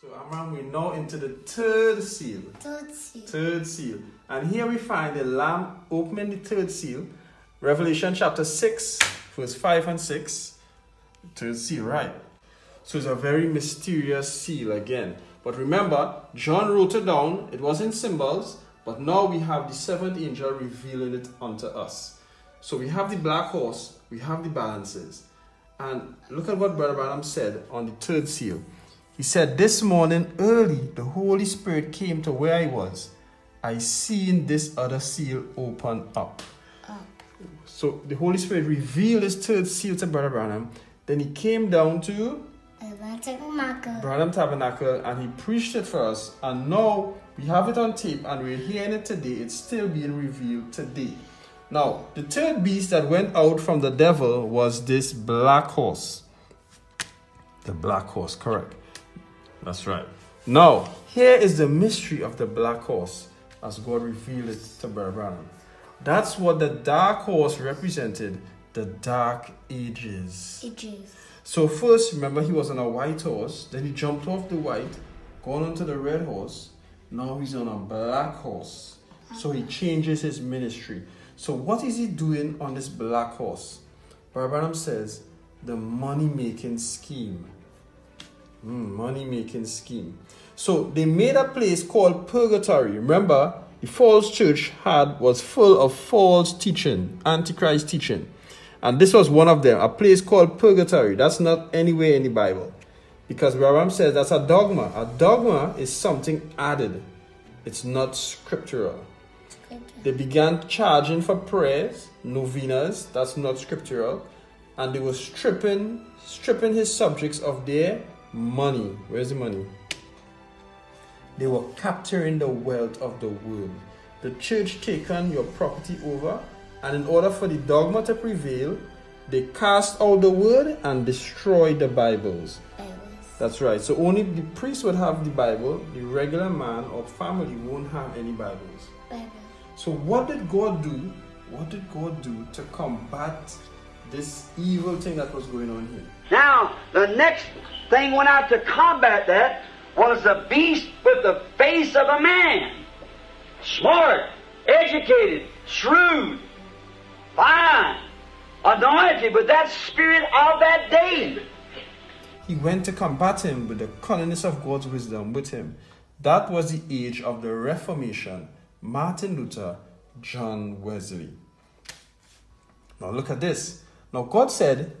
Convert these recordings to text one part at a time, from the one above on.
So Amram, we're now into the third seal. Third seal. And here we find the Lamb opening the third seal. Revelation chapter 6, verse 5 and 6. Third seal, right? So it's a very mysterious seal again. But remember, John wrote it down. It was in symbols. But now we have the seventh angel revealing it unto us. So we have the black horse. We have the balances. And look at what Brother Branham said on the third seal. He said, this morning early, the Holy Spirit came to where I was. I seen this other seal open up. So the Holy Spirit revealed his third seal to Brother Branham. Then he came down to Branham Tabernacle and he preached it for us. And now we have it on tape and we're hearing it today. It's still being revealed today. Now, the third beast that went out from the devil was this black horse. The black horse, correct. That's right. Now, here is the mystery of the black horse as God revealed it to Brother Branham. That's what the dark horse represented, the dark ages. So first, remember, he was on a white horse. Then he jumped off the white, gone onto the red horse. Now he's on a black horse. So he changes his ministry. So what is he doing on this black horse? Brother Branham says, the money-making scheme. Money-making scheme. So they made a place called purgatory. Remember, the false church was full of false teaching, antichrist teaching. And this was one of them, a place called purgatory. That's not anywhere in the Bible. Because Branham says that's a dogma. A dogma is something added. It's not scriptural. They began charging for prayers, novenas, that's not scriptural. And they were stripping his subjects of their money. Where's the money? They were capturing the wealth of the world. The church taken your property over, and in order for the dogma to prevail, they cast out the word and destroyed the Bibles. That's right. So only the priest would have the Bible. The regular man or family won't have any Bibles. So what did God do? What did God do to combat this evil thing that was going on here? Now, the next thing went out to combat that was a beast with the face of a man. Smart, educated, shrewd, fine, anointed with that spirit of that day. He went to combat him with the cunningness of God's wisdom with him. That was the age of the Reformation. Martin Luther, John Wesley. Now look at this. Now God said,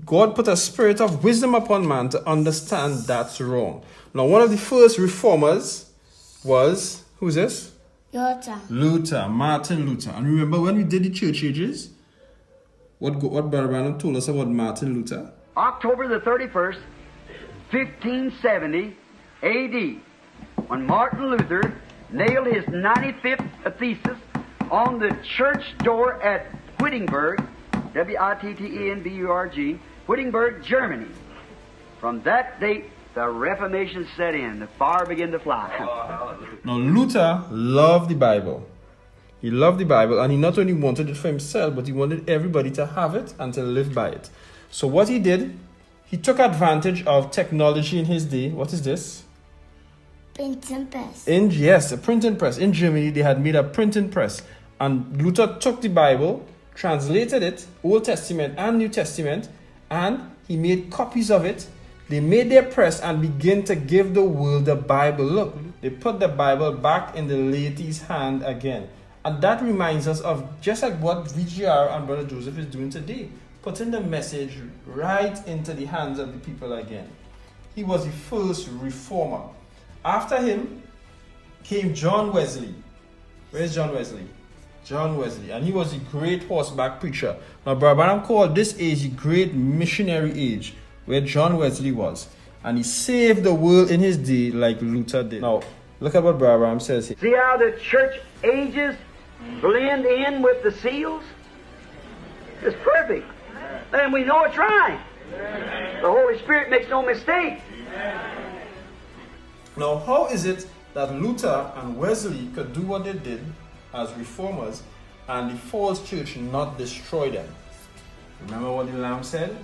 God put a spirit of wisdom upon man to understand that's wrong. Now one of the first reformers was, who's this? Luther, Martin Luther. And remember when we did the church ages, what Brother Branham told us about Martin Luther? October the 31st, 1570 A.D., when Martin Luther nailed his 95th thesis on the church door at Wittenberg, Wittenberg, Wittenberg, Germany. From that date, the Reformation set in. The fire began to fly. Now, Luther loved the Bible. He loved the Bible, and he not only wanted it for himself, but he wanted everybody to have it and to live by it. So what he did, he took advantage of technology in his day. What is this? Printing press. Yes, a printing press. In Germany, they had made a printing press. And Luther took the Bible, translated it, Old Testament and New Testament, and he made copies of it. They made their press and began to give the world the Bible. Look, they put the Bible back in the laity's hand again. And that reminds us of just like what VGR and Brother Joseph is doing today, putting the message right into the hands of the people again. He was the first reformer. After him came John Wesley. Where's John Wesley? John Wesley. And he was a great horseback preacher. Now, Brother Branham called this age the great missionary age, where John Wesley was. And he saved the world in his day like Luther did. Now, look at what Brother Branham says here. See how the church ages blend in with the seals? It's perfect. And we know it's right. The Holy Spirit makes no mistake. Now, how is it that Luther and Wesley could do what they did as reformers and the false church not destroy them? Remember what the Lamb said?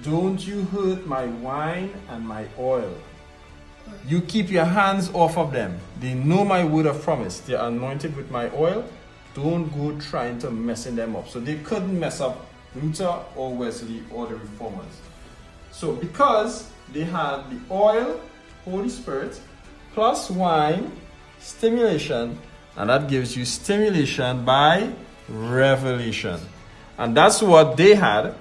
Don't you hurt my wine and my oil. You keep your hands off of them. They know my word of promise. They are anointed with my oil. Don't go trying to messing them up. So they couldn't mess up Luther or Wesley or the Reformers. So because they had the oil, Holy Spirit, plus wine, stimulation, and that gives you stimulation by revelation. And that's what they had.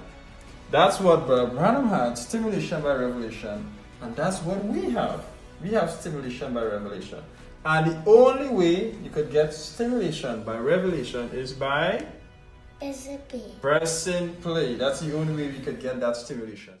That's what Brother Branham had, stimulation by revelation. And that's what we have. We have stimulation by revelation. And the only way you could get stimulation by revelation is by pressing play. That's the only way we could get that stimulation.